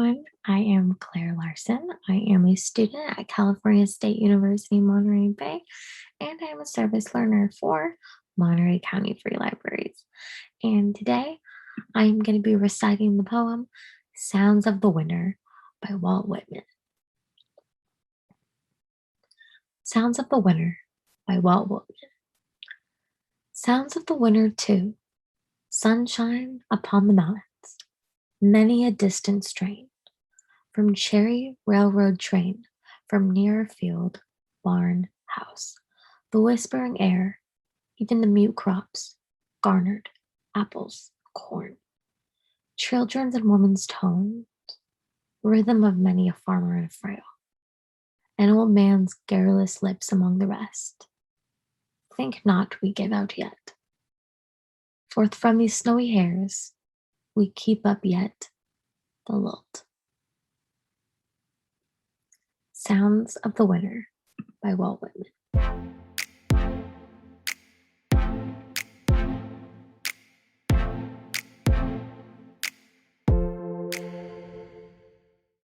everyone. I am Claire Larson. I am a student at California State University, Monterey Bay, and I am a service learner for Monterey County Free Libraries. And today I am going to be reciting the poem Sounds of the Winter by Walt Whitman. Sounds of the Winter by Walt Whitman. Sounds of the winter, too. Sunshine upon the mountains. Many a distant strain from cherry railroad train, from nearer field, barn, house. The whispering air, even the mute crops, garnered, apples, corn. Children's and women's tones, rhythm of many a farmer and frail. An old man's garrulous lips among the rest. Think not we give out yet. Forth from these snowy hairs, we keep up yet the lilt. Sounds of the Winter by Walt Whitman.